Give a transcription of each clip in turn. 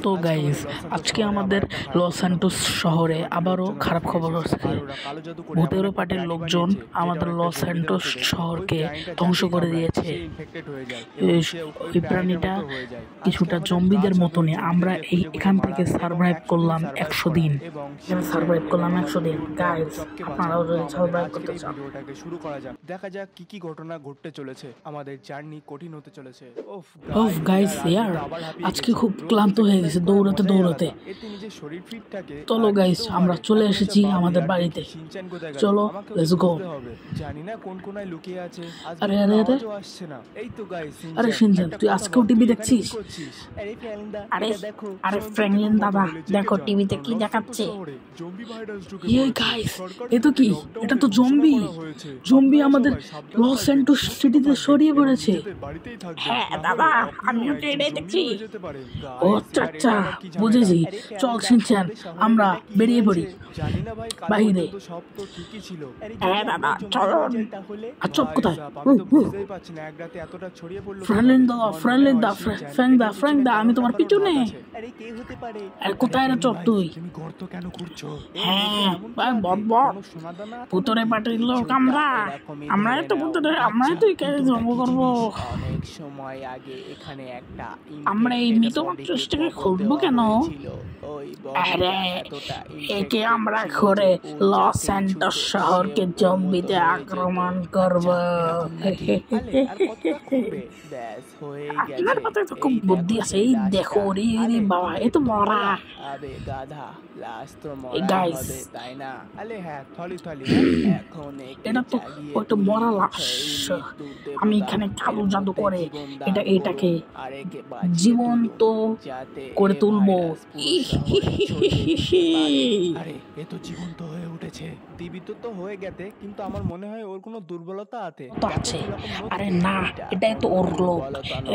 তো গাইস, আজকে আমাদের লস স্যান্টোস শহরে আবারও খারাপ খবর হচ্ছে। ভূতেরো পার্টির লোকজন আমাদের লস স্যান্টোস শহরকে ধ্বংস করে দিয়েছে। ওই প্রাণীটা কিছুটা জম্বিদের মতনই। আমরা এখান থেকে সার্ভাইভ করলাম 100 দিন। গাইস, আপনারাও যদি সার্ভাইভ করতে চান, শুরু করা যাক। দেখা যাক কি ঘটনা ঘটতে চলেছে। আমাদের জার্নি কঠিন হতে চলেছে। গাইস ইয়ার, আজকে খুব ক্লান্ত হয়ে গেছে দৌড়াতে। চলো গাইস, আমরা চলে এসেছি আমাদের বাড়িতে। চলো, লেটস গো। জানি না কোন কোনায় লুকিয়ে আছে। আরে আসছে না। এই তো গাইস, আরে শিনচান, তুই আজকেও টিভি দেখছিস? আরে ফ্র্যাঙ্কলিন দাদা, দেখো টিভিতে কি দেখাচ্ছে। গাইস, এ তো কি? এটা তো জম্বি আমাদের লস স্যান্টোস সিটিতে ছড়িয়ে পড়েছে। হ্যাঁ দাদা, আমিও তো এটাই দেখছি। ও আচ্ছা, বুঝেছি। চল শিনচান, আমরা বেরিয়ে পড়ি বাহিরে। হ্যাঁ দাদা, চলো। আর চপ কোথায়? ফ্র্যাঙ্ক দা, আমি তোমার পিছনে। কোথায় রে চপ তুই? হ্যাঁ, ভূতের পার্টির লোক আমরাই তো জন্ম করবো। সময় আগে এখানে একটা আমরা এই মৃত মানুষটাকে খুঁজবো কেন? আরে একে আমরা ঘুরে লস স্যান্টোস শহরকে জম্বিতে আক্রমণ করব। আপনার মাথায় তো খুব বুদ্ধি আছে। এই দেখো রে বাবা, এ তো মরা। এটা তো ওইটা মরা লাশ। আমি এখানে কালো জাদু করে এটাকে জীবন্ত করে তুলবো। আরে এ তো জীবন্ত হয়ে উঠেছে। জীবিত তো হয়ে গেছে, কিন্তু আমার মনে হয় ওর কোনো দুর্বলতা আছে। আরে না, এটাই তো ওর রোগ।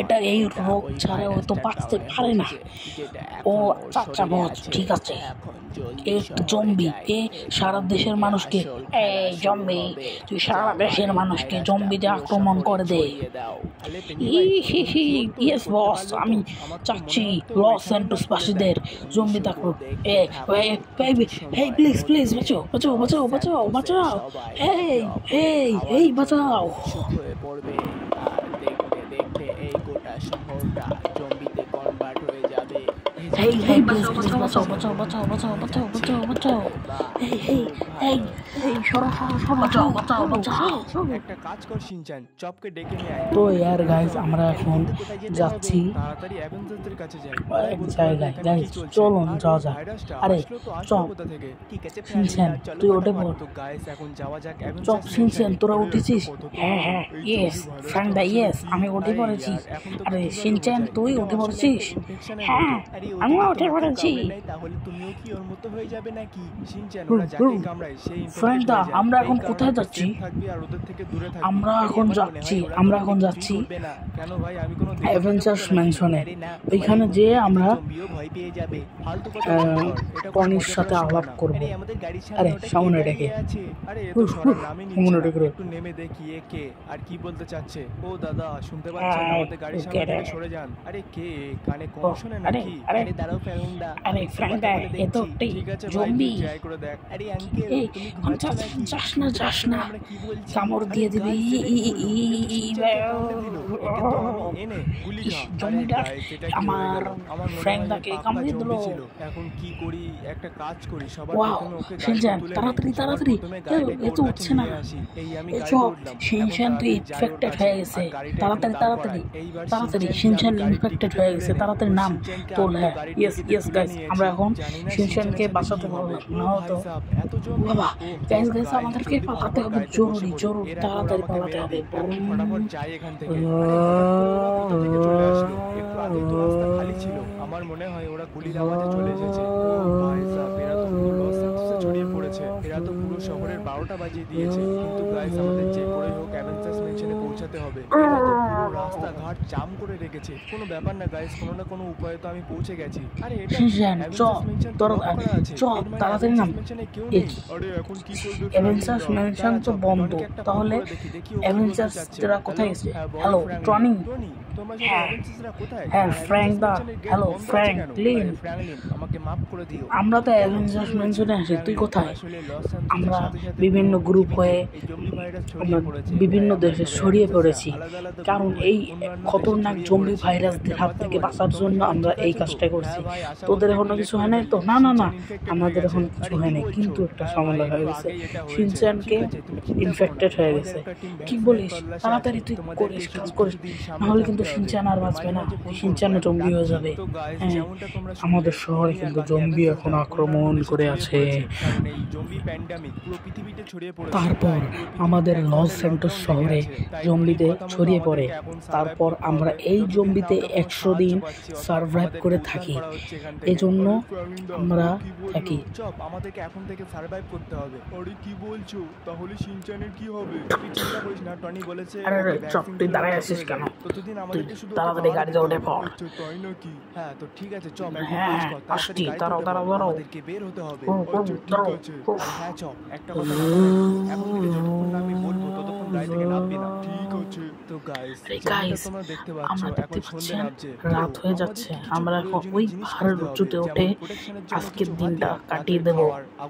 এটা এই রোগ ছাড়া ও তো বাঁচতে পারে না। ও আচ্ছা বস, ঠিক আছে। জম্বি এ সারা দেশের মানুষকে, তুই সারা দেশের মানুষকে জম্বিতে আক্রমণ করে দে। ইয়েস বস, আমি চাচ্ছি লস স্যান্টোস বাসীদের জম্বি থাকুক। প্লিজ বাঁচাও। বাঁচাও। পড়বে আর দেখতে এই গোটা শহরটা জম্বিতে কনভার্ট হয়ে যাবে। একটা কাজ কর শিনচান, চপকে ডেকে নিয়ে আয়। তো ইয়ার গাইস, আমরা এখন যাচ্ছি তাড়াতাড়ি অ্যাভেঞ্জারদের কাছে যাই। এক জায়গায়। গাইস চলুন যাওয়া যাক। আরে চপ, ঠিক আছে শিনচান তুই ওঠে পড়। তো গাইস, এখন যাওয়া যাক চপ, শিনচান তোরা উঠেছিস? হ্যাঁ ইয়েস ফ্র্যাঙ্ক দা, ইয়েস আমি উঠে পড়েছি। আরে শিনচান তুই উঠে পড়েছিস? হ্যাঁ আমিও উঠে পড়েছি। তাহলে তুমিও কি ওর মতো হয়ে যাবে নাকি? শিনচান ওরা যাকে কামড়ায় সেই ফ্র্যাঙ্ক দা, আমরা এখন কোথায় যাচ্ছি? থাকবি আর ওদের থেকে দূরে থাকবি। আমরা এখন যাচ্ছি কেন ভাই? আমি কোনো অ্যাভেঞ্জার্স ম্যানশনে। ওইখানে যেয়ে আমরা ভয় পেয়ে যাবে। ফালতু কথা টনির সাথে আলাপ করবো। আমাদের গাড়ির সামনে আরে সামনে ডেকে। আরে এ তো সরার নামই নিচ্ছে না। একটু নেমে দেখি এ কে আর কি বলতে চাচ্ছে। ও দাদা, শুনতে পাচ্ছেন? আমাদের গাড়ির সামনে থেকে সরে যান। আরে কে? কানে কম শুনে নাকি? আরে দাঁড়াও ফ্র্যাঙ্কদা। আরে ফ্র্যাঙ্কদা, এ তো ঠিক আছে ভাই, জম্বি। ট্রাই করে দেখ। আরে আঙ্কেল, তুমি যাস না, আমরা কি বলছি? কামড় দিয়ে দিবি। আমার ফ্র্যাঙ্কদাকে কামড়ে দিল। এখন কি করি? একটা কাজ করি, সবার প্রথমে ওকে তাড়াতাড়ি এ তো উঠছে না। শিনচান তুই ইনফেক্টেড হয়ে গেছে। তাড়াতাড়ি শিনচান ইনফেক্টেড হয়ে গেছে। তাড়াতাড়ি নাম তোল। হ্যাঁ ইয়েস গাইস, আমরা এখন শিনচানকে বাঁচাতে হবে। না হতো বাবা। গাইস আমাদেরকে পালাতে হবে, জরুরি তাড়াতাড়ি পালাতে হবে। খালি ছিল। আমার মনে হয় ওরা গুলির আওয়াজে চলে এসেছে। ছড়িয়ে পড়েছে। এরা তো পুরো শহরের 12টা বাজিয়ে দিয়েছে, কিন্তু গাইস আমাদের যে করেই হোক অ্যাভেঞ্জার্স মেনশনে পৌঁছাতে হবে। এরা তো পুরো রাস্তাঘাট জাম করে রেখেছে। কোনো ব্যাপার না গাইস, কোনো না কোনো উপায়ে তো আমি পৌঁছে গেছি। আরে এটা কি? শিনচান চ অ্যাভেঞ্জার্স মেনশন তো লক করা আছে, চ এর মানে তাড়াতাড়ি নাম। অ্যাভেঞ্জার্স মেনশনে কেউ এই নেই। আরে এখন কি করবে অ্যাভেঞ্জার্স মেনশন তো বন্ধ, তাহলে অ্যাভেঞ্জার্সরা কোথায় গেছে? Hello Tony. তোমরা সব হ্যাঁ অ্যাভেঞ্জার্সরা কোথায়? হ্যাঁ আর ফ্র্যাঙ্ক দা, অ্যাভেঞ্জার্স মেনশনের গেট হ্যালো বন্ধ আছে ফ্র্যাঙ্ক কেন? লিন, আরে ফ্র্যাঙ্কলিন আমাকে মাফ করে দিও। আমরা তো অ্যাভেঞ্জার্স মেনশনে আছি, তুই কোথায়? আসলে লস অ্যাঞ্জেলসের আমরা সাথে সাথে বিভিন্ন পুরো গ্রুপ হয়ে পৃথিবীতে এই জম্বি ভাইরাস আমরা ছড়িয়ে পড়েছে। বিভিন্ন তাই আমরা দেশে সবাই ছড়িয়ে অ্যাভেঞ্জার্সরা পড়েছি, আলাদা আলাদা কারণ গ্রুপ এই হয়ে অন্যান্য দেশে খতরনাক ছড়িয়ে জম্বি পড়েছি। ভাইরাসদের একটা হাত কথা থেকে বলি, বাঁচার তোমরা জন্য সবাই আমরা ঠিক এই আছো তো? কাজটা করছি। হ্যাঁ ভাই, আশা তোদের করতে এখনো একটু কিছু লেট হয় করে নাই তো? ফেললি। না না না, শিনচান ইনফেক্টেড হয়ে আমাদের গেছে। এখন কিছু আরে হয় কি নাই, বলছো? কিন্তু একটা হ্যাঁ ভাই, ঝামেলা হয়ে একটু গেছে। আগেই এটা হয়েছে। শিনচানকে ঠিক আছে, তুমি চিন্তা করো না। ইনফেক্টেড হয়ে আমাদের গেছে। একটা টিম কি ভ্যাকসিনের বলিস? তল্লাশে তাড়াতাড়ি আছে। তুই তোমাদেরকে করিস, কাজ শুধু করিস, কিছুদিন সামনে নাহলে কিন্তু থাকতে হবে। শিনচান আর আমি বাঁচবে মাঝে না, মাঝে ফোন করবো, শিনচানও এখন জম্বি হয়ে রাখছি। যাবে। তো গাইস, হ্যাঁ, যেমনটা তোমরা শুনলে, আমাদের শহরে টনি আর কিন্তু বাকি জম্বি এখন অ্যাভেঞ্জার্সরা আক্রমণ অন্যান্য দেশে করে ছড়িয়ে আছে। পড়েছে, কারণ এই জম্বি প্যান্ডামিক পুরো পৃথিবীতে ছড়িয়ে পড়েছে। তারপর তাই পুরো পৃথিবীতে আমাদের এক লস ধরনের স্যান্টোস লকডাউন লেগে শহরে আছে। তাই জম্বিতে টনির কথা মতো ছড়িয়ে পড়ে। আমাদেরকে এখন সার্ভাইভ তারপর করতে আমরা হবে। এই যতদিন না জম্বিতে আমরা কোনো 100 সাহায্য দিন পাচ্ছি, অর্থাৎ সার্ভাইভ আমাদেরকে করে উদ্ধার থাকি, করা হচ্ছে এখান থেকে। এজন্য আরে ফ্র্যাঙ্কলিন দা, আমরা কি বললো? থাকি। চপ, আমাদেরকে এখন থেকে সার্ভাইভ করতে হবে। আরে কি বলছো? তাহলে শিনচানের কি হবে? তুই চিন্তা করিস না, টনি বলেছে আরে ওকে চপ, ভ্যাকসিন তুই দিলে দাঁড়ায় ওটা আছিস সরে কেন? যাবে। ততদিন তুই আমাদেরকে শুধু ওকে তাড়াতাড়ি পাহারা গাড়িতে দিতে উঠে হবে। পড়। আচ্ছা তাই নাকি? হ্যাঁ তো ঠিক আছে, চপ এক হ্যাঁ কাজ কর, তাড়াতাড়ি আসছি, গাড়িতে দাঁড়াও উঠে দাঁড়াও পড়, দাঁড়াও। আমাদেরকে বের হতে হবে। ও, আচ্ছা ঠিক দাঁড়াও। আছে। আর হ্যাঁ চপ, একটা কথা মাথায় রাখবি, এখন থেকে যতক্ষণ না আমি বলবো ততক্ষণ গাড়ি থেকে নামবি না। ঠিক আছে। তো গাইস, আরে যেমনটা গাইস, তোমরা দেখতে পাচ্ছ, আমরা দেখতে এখন সন্ধে পাচ্ছেন নামছে। রাত হয়ে যাচ্ছে, আমরা এখন ওই পাহাড়ের উঁচুতে উঠে আজকের দিনটা কাটিয়ে দেব।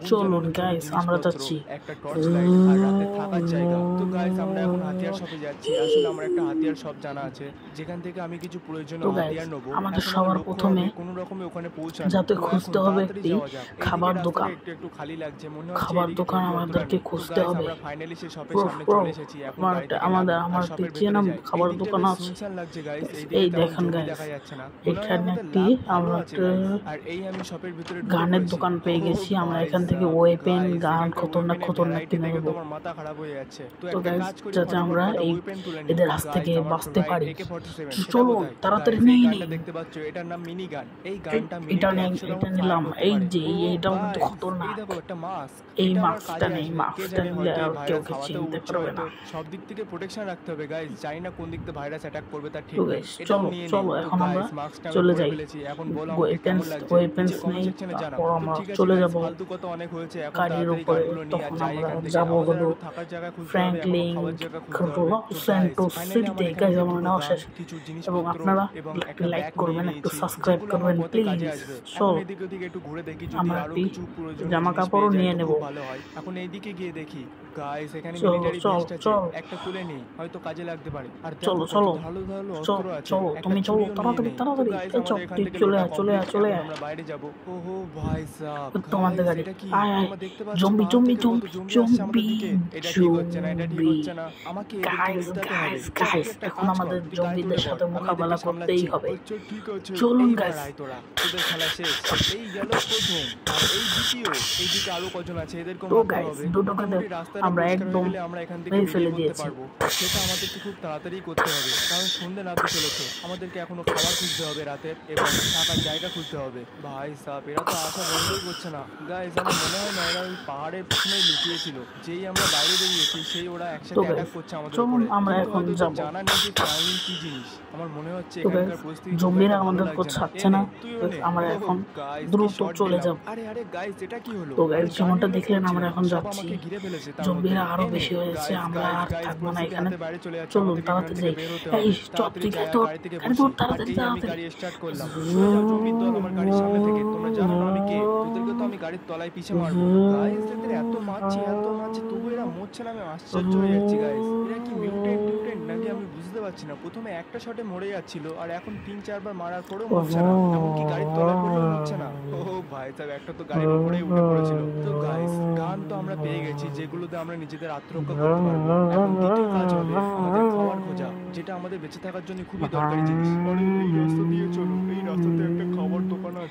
চলুন গাইস, আমরা যাচ্ছি। একটা টর্চ লাইট আর রাতে থাকার জায়গা। তো গাইস, আমরা এখন হাতিয়ার শপে যাচ্ছি। আসলে আমার একটা হাতিয়ার শপ জানা আছে, যেখান থেকে আমি কিছু প্রয়োজনীয় তো গাইস, হাতিয়ার নেবো। আমাদের এখন সবার আমার লক্ষ্য প্রথমে হবে কোনো রকমে ওখানে পৌঁছানো। যাতে তো খুঁজতে এখন হবে তাড়াতাড়ি একটি যাওয়া যাক। খাবার এইদিকে দোকান। রাস্তাটা একটু খালি লাগছে, মনে হচ্ছে খাবার এদিকে দোকান কেউ আমাদেরকে করতে পারে। খুঁজতে তো guys, হবে। আমরা ফাইনালি সেই শপের ব্রো সামনে ব্রো, চলে এসেছি। এখন আমার গাড়ি থেকে আমাদের নামবো আর আমার শপের চেনা ভেতরে যাই। খাবার এই দিকটা দোকান বেশ আছে। সুনসান লাগছে গাইস, এই এইদিকে তেমন দেখেন জমি গাইস, দেখা যাচ্ছে না। মনে হয় এখানে আমাদের একটি লাভ ভালো আমরা আছে একটা guys। আর এই আমি শপের ভিতরে ঢুকে গানের পড়েছি। দোকান পেয়ে গেছি। ও আমরা ভাই এখান থেকে সাব, ওয়েপেন, guys, গান, এখানকার খতরনাক weapon-এর খতরনাক variety কিনে দেখে নেব। তো আমার মাথা খারাপ হয়ে যাচ্ছে। তো তো একটা গাইস, কাজ করি, যাতে ফটাফট আমরা একটা এই weapon তুলে নিই। এদের হাত Guys, থেকে আমার বাঁচতে right পারি। AK-47, সেটা চলুন কোথায়? তাড়াতাড়ি Guys, এই নিয়ে গানটা নিই। দেখতে পাচ্ছ, এটার নাম মিনি গান। এই গানটা এটা মিনিটে নেই, 100 এটা রাউন্ড ফায়ার নিলাম। করতে এই পারে। যে ও এটাও কিন্তু ভাই, এই খতরনাক। দেখো একটা মাস্ক। এই এটা আমার মাস্কটা কাজে নেই, আসবে। কে মাস্কটা জানে নিলে হয়তো এই আর কেউ ভাইরাস হাওয়াতেও চিনতে উঠছে পারবে হয়তো। না। সব দিক থেকে প্রোটেকশন রাখতে হবে গাইস, জানি না কোন দিক থেকে ভাইরাস অ্যাটাক করবে তার ঠিক তো নেই। গাইস, এটাও চলো নিয়ে চলো, নিই। তো এখন আমরা গাইস, মাস্কটা আমি চলে পরে যাই। ফেলেছি। এখন বলো আমাকে কেমন লাগছে, ওয়েপেন্স নিচে কমেন্ট নেই, সেকশনে জানাও। তারপর তো আমরা ঠিক আছে চলে গাইস, যাব ফালতু কথা অনেক হয়েছে, এখন গাড়ির তাড়াতাড়ি উপরে। গানগুলো নিয়ে আর তখন যাই আমরা এখান থেকে। যাব আমাদের হলো আরো থাকার জায়গা খুঁজতে হবে, এখনো ফ্র্যাঙ্কলিন খাওয়ার জায়গা খুঁজতে হবে। লস তো গাইস, স্যান্টোস ফাইনালি আমরা সিটিতে। এখান গাইস, থেকে আমার দুটো নেওয়া গান, শেষ, কিছু এবং জিনিসপত্র আপনারা এবং একটু একটা লাইক ব্যাগ করবেন, নিয়ে একটু নিয়েছি, সাবস্ক্রাইব যেগুলো করবেন আমার পথে কাজে প্লিজ। আসবে। সো এখন এদিকে ওদিকে একটু ঘুরে দেখি, যদি আমরা আরো একটি কিছু প্রয়োজনীয় জামা জিনিস কাপড়ও পেয়ে যাই নিয়ে তো নেব। খুব ভালো হয়। এখন এইদিকে গিয়ে দেখি গাইস, এখানে চলো মিলিটারি চল ভেস্ট আছে, চল একটা তুলে নেই, হয়তো কাজে লাগতে পারে। আর দেখো চলো কত চলো ধারালো ধারালো চল অস্ত্র আছে, চলো, একটা তুমি চলো ছুরিও নিয়ে তাড়াতাড়ি নেই। তো তাড়াতাড়ি। গাইস, এই চল, আমাদের এখান তুই থেকে চলে লোটা আয় চলে আয় কমপ্লিট। চলে এখন আয়। আমরা বাইরে যাব। ওহো ভাই সাব, তোমাদের গাইস গাড়ি। এটা কি? আয় আয়। তোমরা দেখতে পাচ্ছ জম্বি পাহাড় জম্বি থেকে কত জম্বি জম্বি আসছে আমাদের জম্বি দিকে। এটা ঠিক হচ্ছে না, এটা ঠিক জম্বি। হচ্ছে না। আমাকে এদিকে গাইস লুকাতে হবে। গাইস চল, তুই গাইস, একটা এখন কাজ কর, আমাদের তুই গাড়িতে জম্বিদের উঠে পড়, সাথে আমি মোকাবেলা এদেরকে করতেই সামলাচ্ছি। হবে। আচ্ছা ঠিক আছে। চলুন এইবার গাইস। আয় তোরা, তোদের খেলা শেষ। এই গেল প্রথম, আর এই দ্বিতীয়। এইদিকে আরো কজন আছে, এদেরকেও তো মারতে গাইস, হবে। দুটোকে মোটামুটি রাস্তাটা আমরা পরিষ্কার একদম হয়ে গেলে আমরা এখান থেকে মেরে বেরিয়ে ফেলে পড়তে দিয়েছি। পারবো। সেটা আমাদেরকে খুব তাড়াতাড়ি করতে হবে, কারণ সন্ধ্যে নামতে চলেছে। আমাদেরকে এখনো খাবার খুঁজতে হবে রাতের, এবং থাকার জায়গা খুঁজতে হবে। ভাই সাপ, এরা তো আসা বন্ধই করছে না। গাইস, আমার মনে হয় না এরা ওই পাহাড়ের পিছনেই লুকিয়েছিল। যেই আমরা বাইরে বেরিয়েছি, সেই ওরা তো একসাথে গাইস, অ্যাটাক করছে আমাদের চলুন উপরে। আমরা কিন্তু এখন হয়তো যাব। জানা নেই যে ফ্রাঙ্কলিন কি জিনিস। আমার মনে হচ্ছে তো এখানকার গাইস, পরিস্থিতি খুব জম্বিরা একটা ভালো আমাদের লাগছে না। ছাড়ছে এ না। নে, তুইও নে। আমরা ওহ, এখন গাইস, কি দ্রুত শট চলে দিলাম। যাব। আরে আরে গাইস, এটা কি হলো? তো গাইস, আরে যেমনটা গাড়ি দেখলেন আমরা করছিলাম, এখন সব যাচ্ছি। আমাকে ঘিরে ফেলেছে তার জম্বিরা মধ্যে। আরো এ নে, বেশি হয়েছে, গাইস আমরা গাইস আর গাইস, থাকবো না পরিস্থিতি এখানে। হাতে বাইরে চলে যাচ্ছে। চলুন আমাদেরকে এখান তাড়াতাড়ি থেকে যাই। বের হতে এই হবে। চপ, তাড়াতাড়ি তুই যাই, তো গাড়ি থেকে গাড়ি বসি। দৌড়, আর তাড়াতাড়ি এই আমি তাড়াতাড়ি। গাড়ি স্টার্ট করলাম। সরে যাও জম্বির দল আমার গাড়ির সামনে থেকে। তোমরা জানো না আমি কে, তোদেরকে তো আমি গাড়ির তলায় পিছে মারবো। গাইস, এদের এত মারছি, তবু এরা মরছে না। আমি আশ্চর্য হয়ে যাচ্ছি গাইস, এরা কি মিউটেন্ট নাকি আমি বুঝতে পারছি না। প্রথমে একটা শটে মরে যাচ্ছিল, আর এখন 3-4 বার মারার পরেও মরছে না। এমনকি গাড়ির তলায় পড়েও মরছে না। ও ভাই সাহেব, একটা তো গাড়ির উপরেই উঠে পড়েছিল। তো গাইস, গান তো আমরা পেয়ে গেছি, যেগুলোতে আমরা নিজেদের আত্মরক্ষা করতে পারবো। এখন দ্বিতীয় কাজ হবে আমাদের খাবার খোঁজা, যেটা আমাদের বেঁচে থাকার জন্য খুবই দরকারি জিনিস। আরে এই রাস্তা দিয়ে চলো, এই রাস্তাতে একটা খাবার দোকান আছে।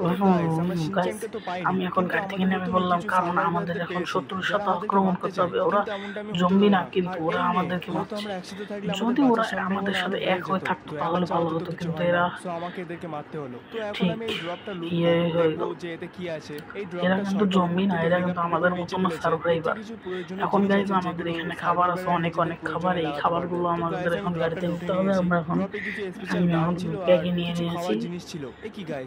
দেখো গাইস আমরা শিনচ্যানকে তো পাইনি, আমি এখন কিন্তু গাড়ি থেকে আমাদের নেমে নতুন বললাম, কিছু কারণ সামুরাই আমাদের বলতে এখন পেয়েছি শত্রুর যারা সাথে আমাদেরকে আক্রমণ মারতে করতে চায়, হবে। ওরা কিন্তু এমনটা আমি হতে জম্বি দেবো না, না। কিন্তু আর ওরা এই মেয়ে আমাদেরকে যেহেতু মারছে। আমরা একসাথে থাকলে আমাদের যদি ওরা বাঁচার সম্ভাবনা আমাদের আরো সাথে বেড়ে এক যেত, হয়ে থাকতো তো এখন তাহলে ভালো যেহেতু তো হতো, কিছু কিন্তু হয় না, এরা সো আমাকে এদেরকে মারতে হলো। তো এখন ঠিক আমি এই ড্রপটা লুটবো, ইয়ে হয়ে দেখবো গেল। যে এতে কি আছে। এই এরা ড্রপটা কিন্তু সরকার জম্বি না, উপর থেকে এরা ভেঙে কিন্তু পড়ে আমাদের নিচে মতন ফেলেছে। এতে সার্ভাইভার। কিছু প্রয়োজনীয় এখন জিনিস গাইজ আছে আমাদের যেগুলো এখানে খাবার আছে, সার্ভাইভাররা অনেক নিজেদের অনেক খাবার। প্রয়োজনে এই লাগাতে পারবে। খাবারগুলো তো আমাদের গাইস আমি এখন ড্রপটা গাড়িতে লুটে উঠতে হবে। নিয়েছি। আমরা এখন ড্রপে কিছু স্পেশাল আমি গান এখন ছিল আর ব্যাগে নিয়ে কিছু নিয়েছি। খাওয়ার জিনিস ছিল। এ কি গাইস,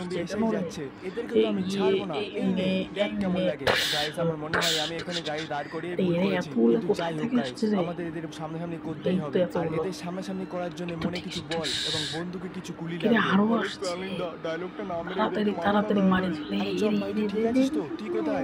জম্বি এটা এসেই নড়ে। যাচ্ছে, এদেরকে তো আমি ছাড়বো না। এই নে, দেখ কেমন লাগে। গাইস আমার মনে হয় আমি এখানে গাড়ি দাঁড় করিয়ে ভুল এরা করেছি, এতগুলো কিন্তু কোথা যাই হোক থেকে গাইস, এসেছে রে? আমাদের এদের সামনাসামনি করতেই এই তো হবে। আর এতগুলো। এদের সামনাসামনি করার জন্য তো মনে ঠিক কিছু আছে। বল এবং বন্দুকে কিছু গুলি কিরে লাগবে। আরো আরে আসছে। আমি ডায়লগটা না মেরে তাড়াতাড়ি এদেরকে মারো না তাড়াতাড়ি ভাই। মারি ফেলে। আরে চল ভাই, তুই ঠিক আছিস তো? তুই কোথায়?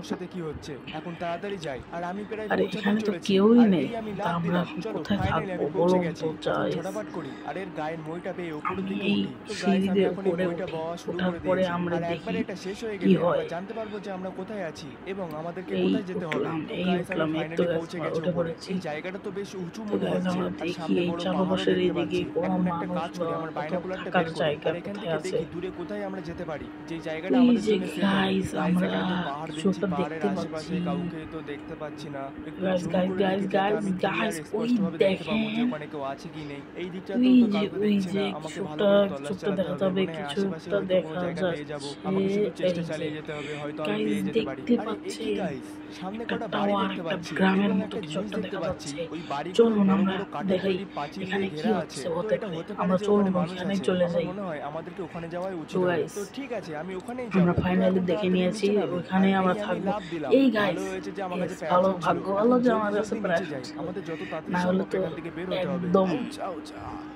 ওর সাথে কি হচ্ছে। এখন তাড়াতাড়ি যাই, আর আমি প্রায় আরে পৌঁছাতে এখানে তো চলেছি। কেউই আর নেই, এই আমি তা লাফ আমরা দিলাম। এখন চলো কোথায় ফাইনালি থাকবো আমি বলো পৌঁছে গেছি। তো? এখন গাইস, ঝটাফট করি আর এর গায়ের মইটা পেয়ে উপরের আমি দিকে এই উঠি। তো গাইস, সিঁড়ি আমি দিয়ে এখন এই উপরে মইটা উঠি, বওয়া শুরু ওঠার করে পরে দিয়েছি। আমরা আর একবার দেখি এটা শেষ হয়ে কি গেলে আমরা হয়। জানতে পারবো যে আমরা কোথায় আছি এবং আমাদেরকে এই কোথায় যেতে হবে। উঠলাম, তো এই গাইস, আমি উঠলাম, এই তো ফাইনালি গাইস পৌঁছে আমরা গেছি উঠে উপরে। পড়েছি। এই জায়গাটা তো বেশ উঁচু তো মনে গাইস হচ্ছে, আমরা আর দেখি সামনে এই বড় পাহাড়ও চারপাশের দেখতে এদিকে পাচ্ছি। কোনো এখন একটা মানুষ কাজ বা করি, আমার কোথাও বাইনোকুলারটা থাকার বের করি জায়গা আর এখান কোথায় থেকে আছে। দেখি দূরে কোথায় আমরা যেতে পারি, যে জায়গাটা এই আমাদের যে জন্য সেট হবে। গাইস গাইস, আমরা এখানে তো পাহাড় কিছু দেখছি, একটা পাহাড়ের দেখতে আশেপাশে পাচ্ছি। কাউকে তো দেখতে পাচ্ছি না। একটু গাইস জুম গাইস করে গাইস দেখি যাতে গাইস আমি ক্লিয়ার গাইস ওই স্পষ্টভাবে দেখতে পাবো যে দেখেন, ওখানে কেউ আছে কি নেই। এই ওই দিকটাতেও তো যে কাউকে ওই দেখছি যে না। আমাকে ভালো করে তল্লাশ কিছুটা চালাতে দেখা হবে। যাবে, মনে হয় আশেপাশে কিছুটা হয়তো কোনো দেখা জায়গা পেয়ে যাবো। যাচ্ছে। আমাকে শুধু এই চেষ্টা যে চালিয়ে যেতে হবে, হয়তো আমি গাইস পেয়ে যেতে পারি। দেখতে আরে এ কি পাচ্ছেন, গাইস, সামনে একটা কটা বাড়ি টাওয়ার, দেখতে একটা পাচ্ছি গ্রামের এবং মতো একটা কিছু জিনিস একটা দেখতে দেখা পাচ্ছি, যাচ্ছে। ওই বাড়িগুলো চলুন বড় আমরা বড় কাঠের দেখাই তৈরি পাঁচিল এখানে দিয়ে কি ঘেরা আছে। হচ্ছে তো হতে এটা পারে। হতে পারে আমরা যে ওখানে চলুন মানুষ ওইখানে আছে। চলে আমার যাই। মনে হয় আমাদেরকে ওখানে যাওয়াই তো উচিত হবে। গাইস, তো ঠিক আছে, আমি ওখানেই আমরা যাব। তো ফাইনালি এখন দেখে তাড়াতাড়ি নিয়েছি নিচে নামি। ওইখানে আর আমরা এই আমি থাকবো। লাফ দিলাম। এই ভালো গাইস, হয়েছে যে আমার কাছে ভালো প্যারাশুট ছিল। ভাগ্য ভালো এখন যে জলদি আমার কাছে জলদি নিচে প্যারাশুট যাই। ছিল, আমাদের যত তাড়াতাড়ি না হলে সম্ভব তো এখান থেকে বের হতে হবে। একদম আউচ আউচ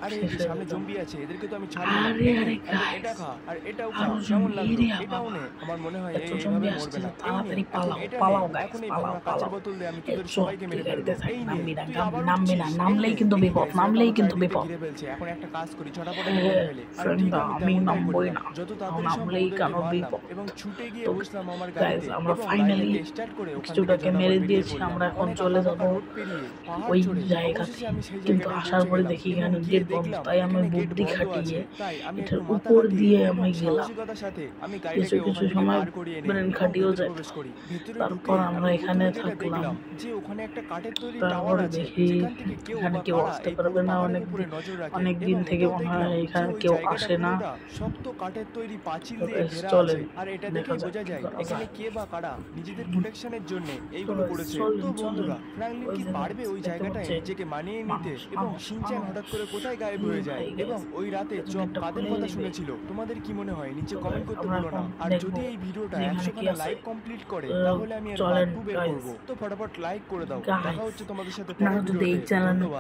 আরে এই শেষ যে হয়ে সামনে যেতাম। জম্বি আছে, এদেরকে তো আমি ছাড়বো না। আরে এই নে, আরে এখন এটা গাইস, খা আর এটাও খা। আরো কেমন জম্বি লাগলো? রে এটাও বাবা, নে। আমার মনে হয় এত এইভাবে জম্বি মরবে আসছে, না। এই নে, তাড়াতাড়ি এখন পালাও এটা নে। পালাও গাইস, এখন এই পালাও ভাঙা কাঁচের পালাও। বোতল দিয়ে আমি এ তোদের চ, সবাইকে তুই মেরে গাড়িতে ফেলবো। থাক, এই নে, নামবি না তুই আবার নামবি না, উঠছিস। এই নামলেই নে, কিন্তু দেখি বিপদ, গাইস, এরা তো নামলেই আমার কিন্তু চারিদিকটা বিপদ। ঘিরে ফেলছে। এখন একটা কাজ করি, ঝটাপট একে মেরে ফেলি। আর ঠিক ফ্রেন্ডরা আমি আমি তেমনটাই নামবই করলাম। না, যত তাড়াতাড়ি সম্ভব নামলেই ওদেরকে কেন মারলাম বিপদ। এবং ছুটে গিয়ে তো বসলাম আমার গাইস, গাড়িতে আমরা এবং ফাইনালি গাড়িটাকে স্টার্ট করে ওখান থেকে কিছুটাকে ঝটাপট মেরে বেরিয়ে দিয়েছি। পড়লাম। আমরা এখন অনেক চলে আঁকা যাব বাঁকা রোড পেরিয়ে পাহাড় ওই চড়ে জায়গাতে, অবশেষে আমি সেই কিন্তু জায়গাটায় আসার পৌঁছে পরে গেলাম দেখি এবং এখানে গিয়ে গেট বন্ধ, দেখলাম তাই আমি এখানে গেট বুদ্ধি বন্ধ খাটিয়ে আছে। তাই আমি একটু এটার মাথা উপর খাটিয়ে দিয়ে এবং আমি গেলাম। সাহসিকতার সাথে আমি কিছু গাড়িটাকে কিছু ওখান থেকে সময় বার করিয়ে নেই ব্রেন এবং খাটিয়েও ভেতরে প্রবেশ যেত। করি। ভেতরে তারপর ঢুকে আমরা আমি এখানে প্রথমে যেটা থাকলাম, দেখলাম যে ওখানে একটা কাঠের তৈরি টাওয়ার তারপরে আছে, দেখি যেখান থেকে কেউ এখানে বা কেউ কারা আসতে এই পুরো পারবে না, পাহাড়ের উপরে নজর রাখে অনেক দিন এবং থেকে এটাও মনে দেখলাম হয় যে এখানে ওই কেউ জায়গাটা আসে না। পুরোটা শক্ত কাঠের তৈরি পাঁচিল তো দিয়ে গাইস ঘেরা আছে। চলেন, আর এটা দেখা দেখেই যাক বোঝা কি যায় করা এখানে যায়। কে বা কারা নিজেদের হুম, প্রোটেকশনের জন্য তো এইগুলো গাইস করেছে। তো চলেন চলেন, বন্ধুরা, ফ্র্যাঙ্কলিন ওই কি দেখুন পারবে ওই দেখতে জায়গাটায় পাচ্ছেন নিজেকে মানিয়ে নিতে? মানুষ এবং মানুষ শিনচ্যান মানুষ। হঠাৎ করে কোথায় গায়েব হয়ে যায় ভাই এবং গাইস, ওই রাতে এটা চপ একটা কাদের খুলে কথা দিবে। শুনেছিল? তোমাদের কি মনে হয়? নিচে তো কমেন্ট গাইস করতে আমরা ভুলো এখন না। আর দেখবো যদি এই ভিডিওটা যে এখানে 100 কি খানা আছে। লাইক কমপ্লিট করে তো তাহলে আমি এর পার্ট চলেন 2 বের গাইস, করব। তো ফটাফট লাইক করে দাও। দেখা গাইস হচ্ছে তোমাদের সাথে আপনারা পরের যদি এই ভিডিওতে। চ্যানেলে ধন্যবাদ।